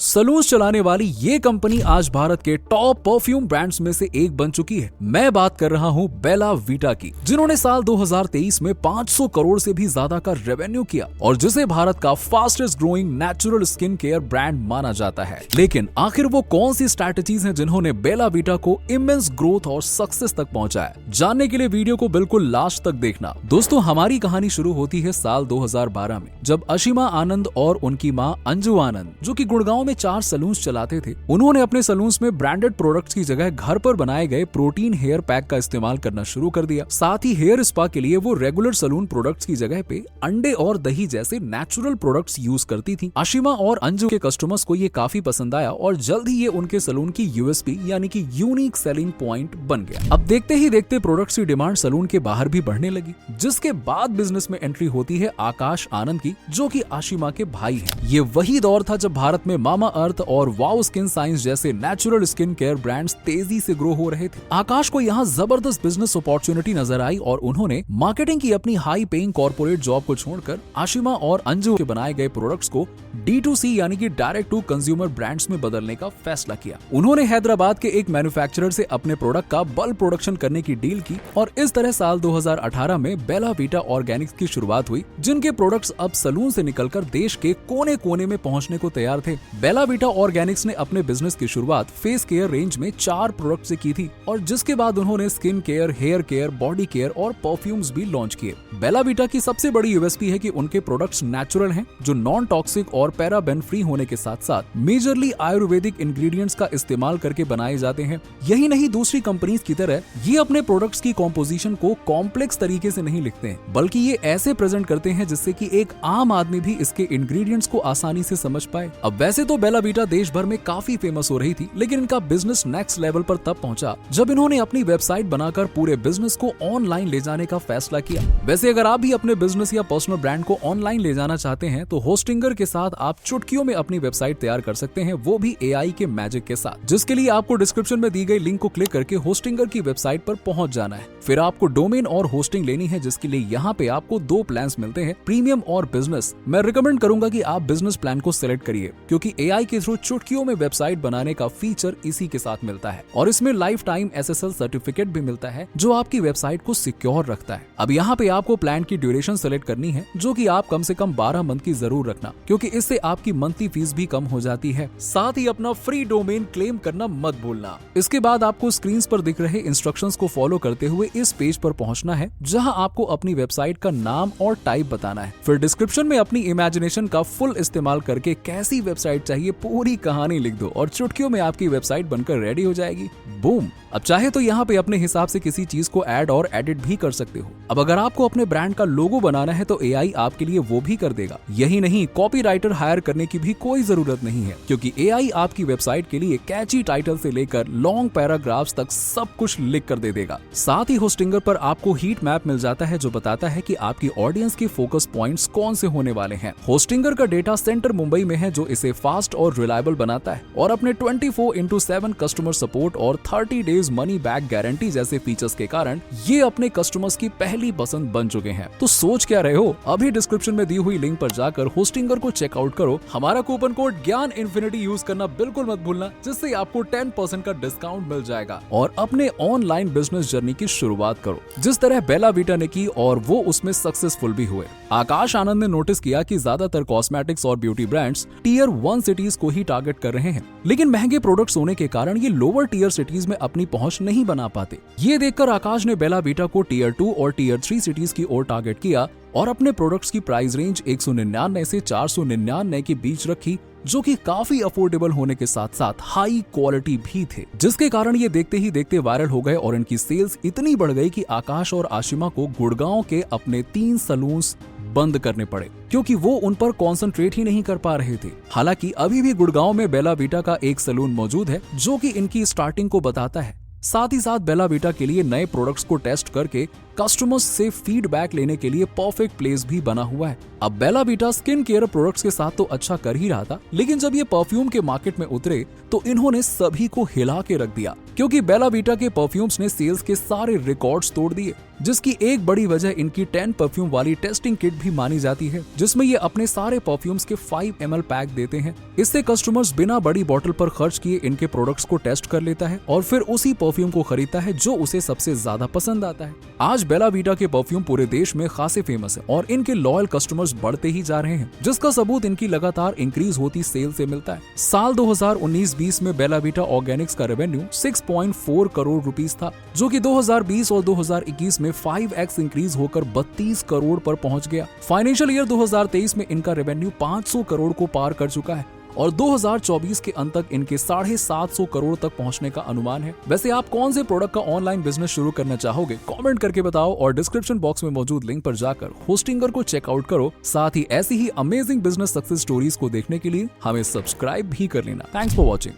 Salon चलाने वाली ये कंपनी आज भारत के टॉप परफ्यूम ब्रांड्स में से एक बन चुकी है। मैं बात कर रहा हूँ बेला वीटा की, जिन्होंने साल 2023 में 500 करोड़ से भी ज्यादा का रेवेन्यू किया और जिसे भारत का fastest growing natural skin care brand माना जाता है। लेकिन आखिर वो कौन सी स्ट्रैटेजीज हैं जिन्होंने बेला वीटा को इमेंस ग्रोथ और सक्सेस तक पहुंचाया? जानने के लिए वीडियो को बिल्कुल लास्ट तक देखना। दोस्तों, हमारी कहानी शुरू होती है साल 2012 में, जब अशिमा आनंद और उनकी माँ अंजू आनंद, जो कि गुड़गांव में 4 सलून्स चलाते थे, उन्होंने अपने सलून्स में ब्रांडेड प्रोडक्ट्स की जगह घर पर बनाए गए प्रोटीन हेयर पैक का इस्तेमाल करना शुरू कर दिया। साथ ही हेयर स्पा के लिए वो रेगुलर सलून प्रोडक्ट्स की जगह पे अंडे और दही जैसे नेचुरल प्रोडक्ट्स यूज करती थी। अशिमा और अंजू के कस्टमर्स को ये काफी पसंद आया और जल्द ही ये उनके सलून की यूएसपी यानी कि यूनिक सेलिंग पॉइंट बन गया। अब देखते ही देखते प्रोडक्ट्स की डिमांड सलून के बाहर भी बढ़ने लगी, जिसके बाद बिजनेस में एंट्री होती है आकाश आनंद की, जो कि आशिमा के भाई हैं। ये वही दौर था जब भारत में मामा अर्थ और वाओ स्किन साइंस जैसे नेचुरल स्किन केयर ब्रांड्स तेजी से ग्रो हो रहे थे। आकाश को यहाँ जबरदस्त बिजनेस अपॉर्चुनिटी नजर आई और उन्होंने मार्केटिंग की अपनी हाई पेइंग कॉर्पोरेट जॉब को छोड़कर आशिमा और अंजू के बनाए गए प्रोडक्ट्स को D2C यानी कि डायरेक्ट टू कंज्यूमर ब्रांड्स में बदलने का फैसला किया। उन्होंने हैदराबाद के एक मैन्युफैक्चरर से अपने प्रोडक्ट का बल्क प्रोडक्शन करने की डील की और इस तरह साल 2018 में बेला वीटा ऑर्गेनिक्स की शुरुआत हुई, जिनके प्रोडक्ट्स अब सलून से निकलकर देश के कोने कोने में पहुंचने को तैयार थे। बेला वीटा ऑर्गेनिक्स ने अपने बिजनेस की शुरुआत फेस केयर रेंज में 4 प्रोडक्ट से की थी और जिसके बाद उन्होंने skin care, hair care, body care और परफ्यूम्स भी लॉन्च किए। बेला वीटा की सबसे बड़ी यूएसपी है कि उनके प्रोडक्ट्स नेचुरल हैं, जो नॉन टॉक्सिक और पैराबेन फ्री होने के साथ साथ मेजरली आयुर्वेदिक इंग्रेडिएंट्स का इस्तेमाल करके बनाए जाते हैं। यही नहीं, दूसरी कंपनीज की तरह ये अपने प्रोडक्ट्स की कॉम्पोजिशन को कॉम्प्लेक्स तरीके से नहीं लिखते हैं, बल्कि ये ऐसे प्रेजेंट करते हैं जिससे कि एक आम आदमी भी इसके इंग्रेडिएंट्स को आसानी से समझ पाए। अब वैसे तो बेला वीटा देश भर में काफी फेमस हो रही थी, लेकिन इनका बिजनेस नेक्स्ट लेवल पर तब पहुंचा जब इन्होंने अपनी वेबसाइट बनाकर पूरे बिजनेस को ऑनलाइन ले जाने का फैसला किया। वैसे अगर आप भी अपने बिजनेस या पर्सनल ब्रांड को ऑनलाइन ले जाना चाहते हैं तो होस्टिंगर के साथ आप चुटकियों में अपनी वेबसाइट तैयार कर सकते हैं, वो भी एआई के मैजिक के साथ, जिसके लिए आपको डिस्क्रिप्शन में दी गई लिंक को क्लिक करके होस्टिंगर की वेबसाइट पर पहुंच जाना है। फिर आपको डोमेन और होस्टिंग लेनी है, जिसके लिए यहाँ पे आपको 2 प्लान्स मिलते हैं, प्रीमियम और बिजनेस। मैं रिकमेंड करूंगा कि आप बिजनेस प्लान को सिलेक्ट करिए, क्योंकि एआई के थ्रू चुटकियों में वेबसाइट बनाने का फीचर इसी के साथ मिलता है और इसमें लाइफ टाइम एसएसएल सर्टिफिकेट भी मिलता है, जो आपकी वेबसाइट को सिक्योर रखता है। अब यहाँ पे आपको प्लान की ड्यूरेशन सेलेक्ट करनी है, जो कि आप कम से कम 12 मंथ की जरूर रखना, क्योंकि इससे आपकी मंथली फीस भी कम हो जाती है। साथ ही अपना फ्री डोमेन क्लेम करना मत भूलना। इसके बाद आपको स्क्रीन पर दिख रहे इंस्ट्रक्शंस को फॉलो करते हुए इस पेज पर पहुंचना है, जहां आपको अपनी वेबसाइट का नाम और टाइप बताना है। फिर डिस्क्रिप्शन में अपनी इमेजिनेशन का फुल इस्तेमाल करके कैसी वेबसाइट चाहिए पूरी कहानी लिख दो और चुटकियों में आपकी वेबसाइट बनकर रेडी हो जाएगी। बूम! अब चाहे तो यहाँ पे अपने हिसाब से किसी चीज को ऐड और एडिट भी कर सकते हो। अब अगर आपको अपने ब्रांड का लोगो बनाना है तो एआई आपके लिए वो भी कर देगा। यही नहीं, कॉपीराइटर हायर करने की भी कोई जरूरत नहीं है, क्योंकि एआई आपकी वेबसाइट के लिए कैची टाइटल से लेकर लॉन्ग पैराग्राफ्स तक सब कुछ लिख कर दे देगा। साथ ही होस्टिंगर पर आपको हीट मैप मिल जाता है, जो बताता है कि आपकी ऑडियंस के फोकस पॉइंट्स कौन से होने वाले हैं। होस्टिंगर का डेटा सेंटर मुंबई में है, जो इसे फास्ट और रिलायबल बनाता है और अपने 24/7 कस्टमर सपोर्ट और 30 डेज मनी बैक गारंटी जैसे फीचर्स के कारण ये अपने कस्टमर्स की पहली पसंद बन चुके हैं। तो सोच क्या रहे हो? अभी डिस्क्रिप्शन में दी हुई लिंक पर जाकर होस्टिंगर को चेकआउट करो। हमारा कूपन कोड ज्ञान इन्फिनिटी यूज करना बिल्कुल मत भूलना, जिससे आपको 10% का डिस्काउंट मिल जाएगा और अपने ऑनलाइन बिजनेस जर्नी की शुरुआत करो, जिस तरह बेला वीटा ने की और वो उसमें सक्सेसफुल भी हुए। आकाश आनंद ने नोटिस किया कि ज्यादातर कॉस्मेटिक्स और ब्यूटी ब्रांड्स टियर 1 सिटीज को ही टारगेट कर रहे हैं, लेकिन महंगे प्रोडक्ट्स होने के कारण ये लोअर टियर सिटीज में अपनी पहुंच नहीं बना पाते। ये देखकर आकाश ने बेला वीटा को टियर 2 और टियर 3 सिटीज की ओर टारगेट किया और अपने प्रोडक्ट्स की प्राइस रेंज 199 से 499 के बीच रखी, जो कि काफी अफोर्डेबल होने के साथ साथ हाई क्वालिटी भी थे, जिसके कारण ये देखते ही देखते वायरल हो गए और इनकी सेल्स इतनी बढ़ गई कि आकाश और आशिमा को गुड़गांव के अपने 3 सलून्स बंद करने पड़े, क्योंकि वो उन पर कॉन्सेंट्रेट ही नहीं कर पा रहे थे। हालांकि अभी भी गुड़गांव में बेला वीटा का एक सलून मौजूद है, जो कि इनकी स्टार्टिंग को बताता है। साथ ही साथ बेला वीटा के लिए नए प्रोडक्ट्स को टेस्ट करके कस्टमर्स से फीडबैक लेने के लिए परफेक्ट प्लेस भी बना हुआ है। अब Bella Vita skin care products के साथ तो अच्छा कर ही रहा था, लेकिन जब ये परफ्यूम के मार्केट में उतरे तो इन्होंने सभी को हिला के रख दिया, क्योंकि बेला वीटा के परफ्यूम्स ने सेल्स के सारे रिकॉर्ड्स तोड़ दिए, जिसकी एक बड़ी वजह इनकी 10 परफ्यूम वाली टेस्टिंग किट भी मानी जाती है, जिसमें ये अपने सारे परफ्यूम्स के 5 ml पैक देते हैं। इससे कस्टमर्स बिना बड़ी बोतल पर खर्च किए इनके प्रोडक्ट्स को टेस्ट कर लेता है और फिर उसी परफ्यूम को खरीदता है जो उसे सबसे ज्यादा पसंद आता है। आज बेला वीटा के परफ्यूम पूरे देश में खासे फेमस है और इनके लॉयल कस्टमर्स बढ़ते ही जा रहे हैं, जिसका सबूत इनकी लगातार इंक्रीज होती सेल से मिलता है। साल 2019-20 में बेला वीटा ऑर्गेनिक्स का रेवेन्यू 6.4 करोड़ रुपीस था, जो कि 2020 और 2021 में 5x इंक्रीज होकर 32 करोड़ पर पहुंच गया। फाइनेंशियल ईयर 2023 में इनका रेवेन्यू 500 करोड़ को पार कर चुका है और 2024 के अंत तक इनके 750 करोड़ तक पहुंचने का अनुमान है। वैसे आप कौन से प्रोडक्ट का ऑनलाइन बिजनेस शुरू करना चाहोगे, कमेंट करके बताओ और डिस्क्रिप्शन बॉक्स में मौजूद लिंक पर जाकर होस्टिंगर को चेकआउट करो। साथ ही ऐसी ही अमेजिंग बिजनेस सक्सेस स्टोरीज को देखने के लिए हमें सब्सक्राइब भी कर लेना। Thanks for watching.